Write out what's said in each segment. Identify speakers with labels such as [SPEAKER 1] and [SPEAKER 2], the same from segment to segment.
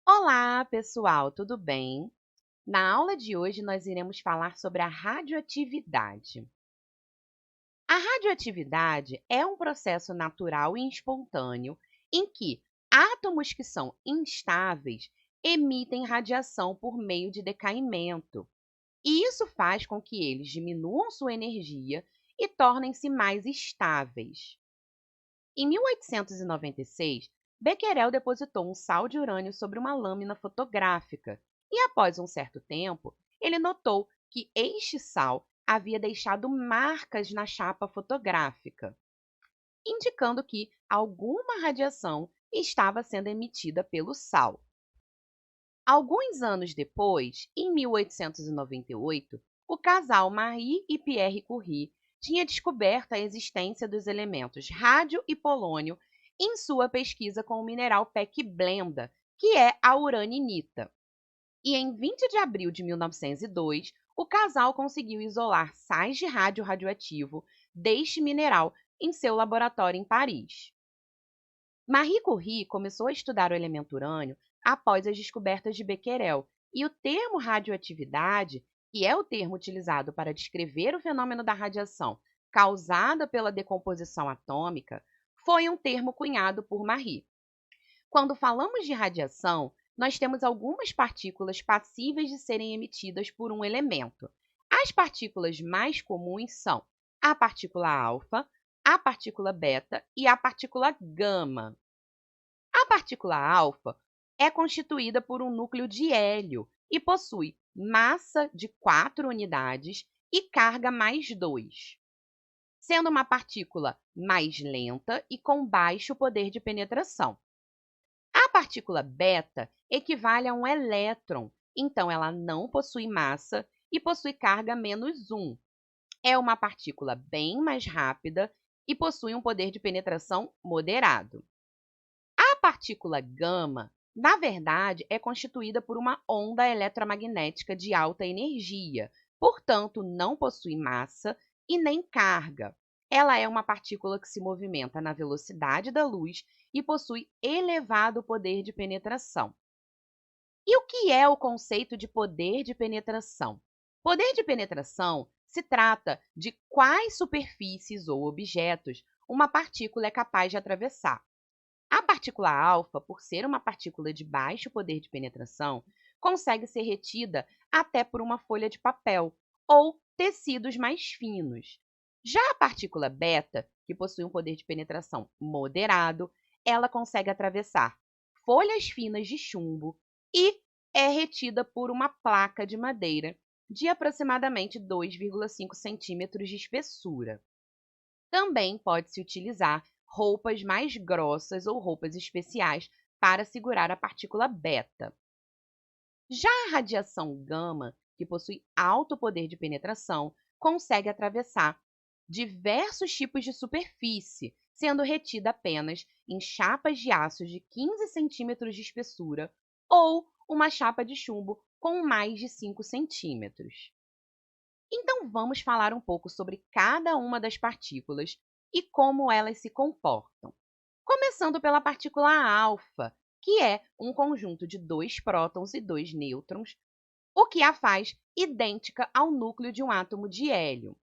[SPEAKER 1] Olá, pessoal, tudo bem? Na aula de hoje, nós iremos falar sobre a radioatividade. A radioatividade é um processo natural e espontâneo em que átomos que são instáveis emitem radiação por meio de decaimento, e isso faz com que eles diminuam sua energia e tornem-se mais estáveis. Em 1896, Becquerel depositou um sal de urânio sobre uma lâmina fotográfica e, após um certo tempo, ele notou que este sal havia deixado marcas na chapa fotográfica, indicando que alguma radiação estava sendo emitida pelo sal. Alguns anos depois, em 1898, o casal Marie e Pierre Curie tinha descoberto a existência dos elementos rádio e polônio em sua pesquisa com o mineral pecblenda, que é a uraninita. E em 20 de abril de 1902, o casal conseguiu isolar sais de rádio radioativo deste mineral em seu laboratório em Paris. Marie Curie começou a estudar o elemento urânio após as descobertas de Becquerel, e o termo radioatividade, que é o termo utilizado para descrever o fenômeno da radiação causada pela decomposição atômica, foi um termo cunhado por Marie. Quando falamos de radiação, nós temos algumas partículas passíveis de serem emitidas por um elemento. As partículas mais comuns são a partícula alfa, a partícula beta e a partícula gama. A partícula alfa é constituída por um núcleo de hélio e possui massa de 4 unidades e carga mais 2, sendo uma partícula mais lenta e com baixo poder de penetração. A partícula beta equivale a um elétron, então ela não possui massa e possui carga menos 1. É uma partícula bem mais rápida e possui um poder de penetração moderado. A partícula gama, na verdade, é constituída por uma onda eletromagnética de alta energia, portanto, não possui massa e nem carga. Ela é uma partícula que se movimenta na velocidade da luz e possui elevado poder de penetração. E o que é o conceito de poder de penetração? Poder de penetração se trata de quais superfícies ou objetos uma partícula é capaz de atravessar. A partícula alfa, por ser uma partícula de baixo poder de penetração, consegue ser retida até por uma folha de papel ou tecidos mais finos. Já a partícula beta, que possui um poder de penetração moderado, ela consegue atravessar folhas finas de chumbo e é retida por uma placa de madeira de aproximadamente 2,5 centímetros de espessura. Também pode-se utilizar roupas mais grossas ou roupas especiais para segurar a partícula beta. Já a radiação gama, que possui alto poder de penetração, consegue atravessar diversos tipos de superfície, sendo retida apenas em chapas de aço de 15 centímetros de espessura ou uma chapa de chumbo com mais de 5 centímetros. Então, vamos falar um pouco sobre cada uma das partículas e como elas se comportam. Começando pela partícula alfa, que é um conjunto de 2 prótons e 2 nêutrons, o que a faz idêntica ao núcleo de um átomo de hélio.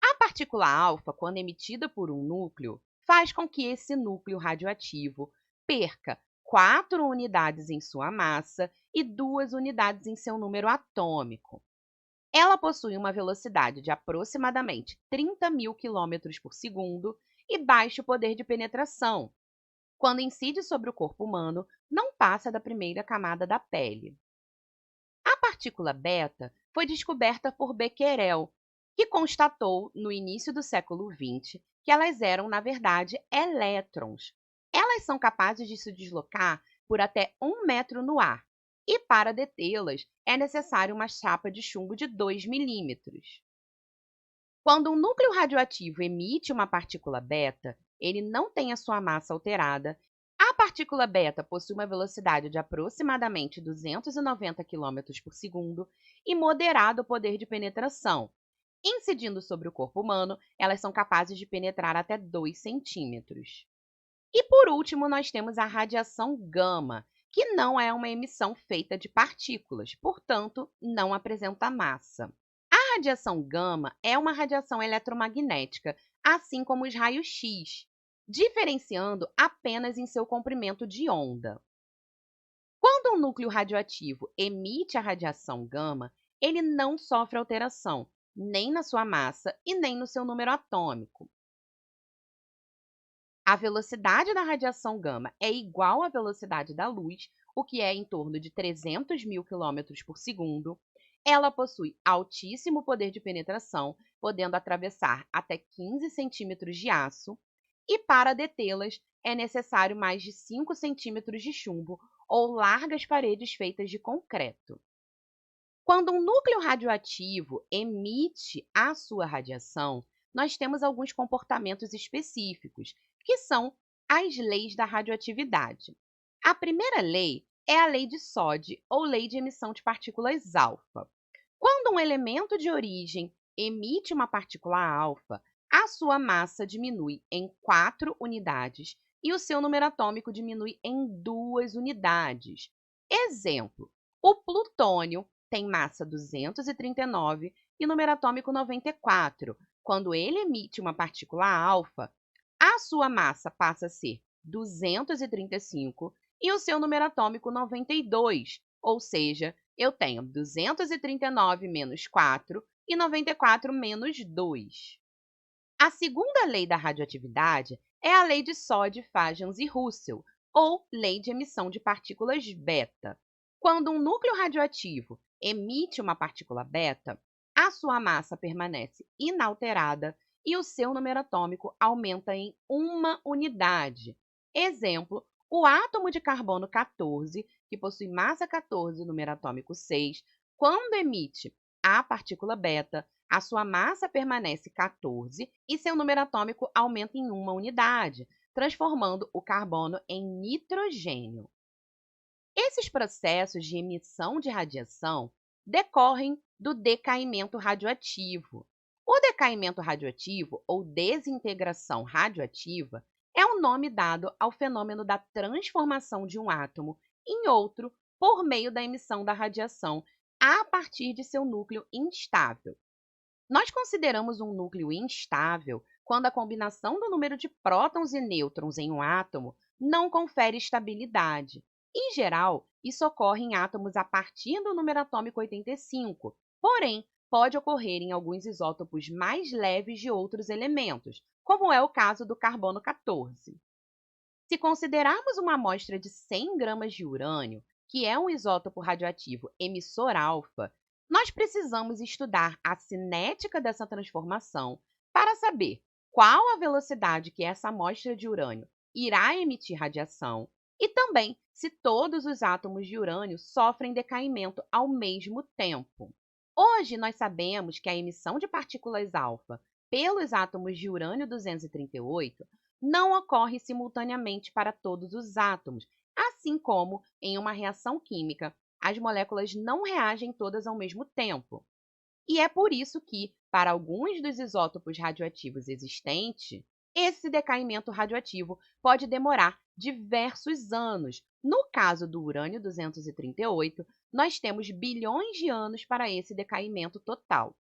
[SPEAKER 1] A partícula alfa, quando emitida por um núcleo, faz com que esse núcleo radioativo perca 4 unidades em sua massa e 2 unidades em seu número atômico. Ela possui uma velocidade de aproximadamente 30.000 km por segundo e baixo poder de penetração. Quando incide sobre o corpo humano, não passa da primeira camada da pele. A partícula beta foi descoberta por Becquerel, que constatou, no início do século XX, que elas eram, na verdade, elétrons. Elas são capazes de se deslocar por até 1 metro no ar, e para detê-las é necessário uma chapa de chumbo de 2 milímetros. Quando um núcleo radioativo emite uma partícula beta, ele não tem a sua massa alterada. A partícula beta possui uma velocidade de aproximadamente 290 km por segundo e moderado poder de penetração. Incidindo sobre o corpo humano, elas são capazes de penetrar até 2 centímetros. E por último, nós temos a radiação gama, que não é uma emissão feita de partículas, portanto, não apresenta massa. A radiação gama é uma radiação eletromagnética, assim como os raios X, diferenciando apenas em seu comprimento de onda. Quando um núcleo radioativo emite a radiação gama, ele não sofre alteração, nem na sua massa e nem no seu número atômico. A velocidade da radiação gama é igual à velocidade da luz, o que é em torno de 300 mil quilômetros por segundo. Ela possui altíssimo poder de penetração, podendo atravessar até 15 centímetros de aço, e para detê-las é necessário mais de 5 centímetros de chumbo ou largas paredes feitas de concreto. Quando um núcleo radioativo emite a sua radiação, nós temos alguns comportamentos específicos, que são as leis da radioatividade. A primeira lei é a lei de Soddy, ou lei de emissão de partículas alfa. Quando um elemento de origem emite uma partícula alfa, a sua massa diminui em 4 unidades e o seu número atômico diminui em 2 unidades. Exemplo: o plutônio tem massa 239 e número atômico 94. Quando ele emite uma partícula alfa, a sua massa passa a ser 235 e o seu número atômico 92, ou seja, eu tenho 239 menos 4 e 94 menos 2. A segunda lei da radioatividade é a lei de Soddy, Fajans e Russell, ou lei de emissão de partículas beta. Quando um núcleo radioativo emite uma partícula beta, a sua massa permanece inalterada e o seu número atômico aumenta em 1 unidade. Exemplo: o átomo de carbono 14, que possui massa 14 e número atômico 6, quando emite a partícula beta, a sua massa permanece 14 e seu número atômico aumenta em 1 unidade, transformando o carbono em nitrogênio. Esses processos de emissão de radiação decorrem do decaimento radioativo. O decaimento radioativo, ou desintegração radioativa, é o nome dado ao fenômeno da transformação de um átomo em outro por meio da emissão da radiação a partir de seu núcleo instável. Nós consideramos um núcleo instável quando a combinação do número de prótons e nêutrons em um átomo não confere estabilidade. Em geral, isso ocorre em átomos a partir do número atômico 85, porém, pode ocorrer em alguns isótopos mais leves de outros elementos, como é o caso do carbono 14. Se considerarmos uma amostra de 100 gramas de urânio, que é um isótopo radioativo emissor alfa, nós precisamos estudar a cinética dessa transformação para saber qual a velocidade que essa amostra de urânio irá emitir radiação e também se todos os átomos de urânio sofrem decaimento ao mesmo tempo. Hoje, nós sabemos que a emissão de partículas alfa pelos átomos de urânio 238 não ocorre simultaneamente para todos os átomos, assim como, em uma reação química, as moléculas não reagem todas ao mesmo tempo. E é por isso que, para alguns dos isótopos radioativos existentes, esse decaimento radioativo pode demorar diversos anos. No caso do urânio 238, nós temos bilhões de anos para esse decaimento total.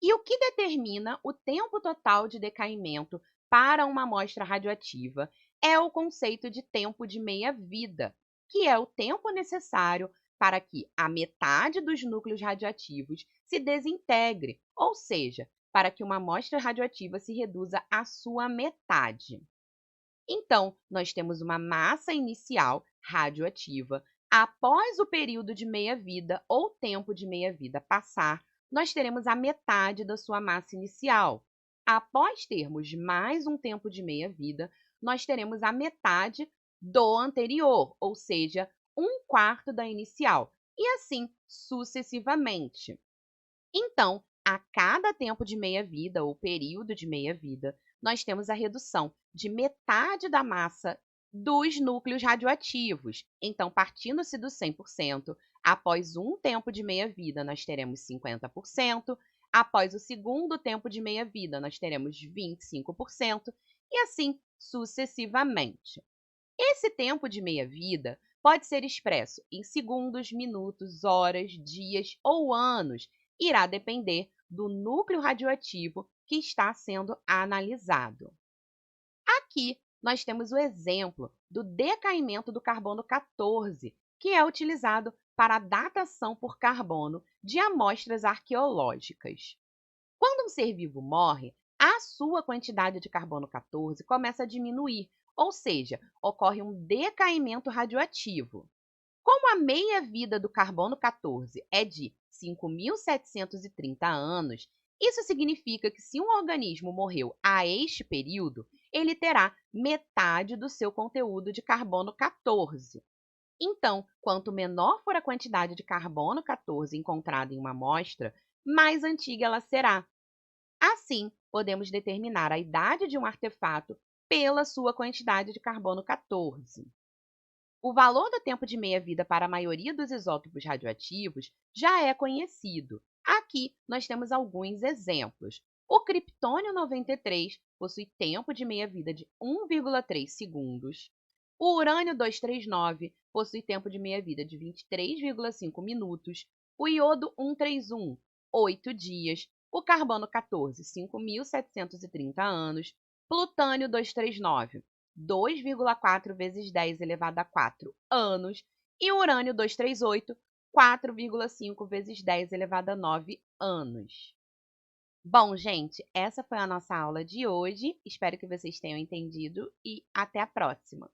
[SPEAKER 1] E o que determina o tempo total de decaimento para uma amostra radioativa é o conceito de tempo de meia-vida, que é o tempo necessário para que a metade dos núcleos radioativos se desintegre, ou seja, para que uma amostra radioativa se reduza à sua metade. Então, nós temos uma massa inicial radioativa. Após o período de meia-vida ou tempo de meia-vida passar, nós teremos a metade da sua massa inicial. Após termos mais um tempo de meia-vida, nós teremos a metade do anterior, ou seja, 1/4 da inicial, e assim sucessivamente. Então, a cada tempo de meia-vida ou período de meia-vida, nós temos a redução de metade da massa dos núcleos radioativos. Então, partindo-se do 100%, após um tempo de meia-vida, nós teremos 50%, após o segundo tempo de meia-vida, nós teremos 25%, e assim sucessivamente. Esse tempo de meia-vida pode ser expresso em segundos, minutos, horas, dias ou anos. Irá depender do núcleo radioativo que está sendo analisado. Aqui nós temos o exemplo do decaimento do carbono 14, que é utilizado para a datação por carbono de amostras arqueológicas. Quando um ser vivo morre, a sua quantidade de carbono 14 começa a diminuir, ou seja, ocorre um decaimento radioativo. Como a meia-vida do carbono 14 é de 5.730 anos, isso significa que se um organismo morreu a este período, ele terá metade do seu conteúdo de carbono 14. Então, quanto menor for a quantidade de carbono 14 encontrada em uma amostra, mais antiga ela será. Assim, podemos determinar a idade de um artefato pela sua quantidade de carbono 14. O valor do tempo de meia-vida para a maioria dos isótopos radioativos já é conhecido. Aqui nós temos alguns exemplos. O criptônio 93 possui tempo de meia-vida de 1,3 segundos. O urânio 239 possui tempo de meia-vida de 23,5 minutos. O iodo 131, 8 dias. O carbono 14, 5.730 anos. Plutônio 239, 2,4 vezes 10 elevado a 4 anos, e o urânio 238, 4,5 vezes 10 elevado a 9 anos. Bom, gente, essa foi a nossa aula de hoje. Espero que vocês tenham entendido e até a próxima!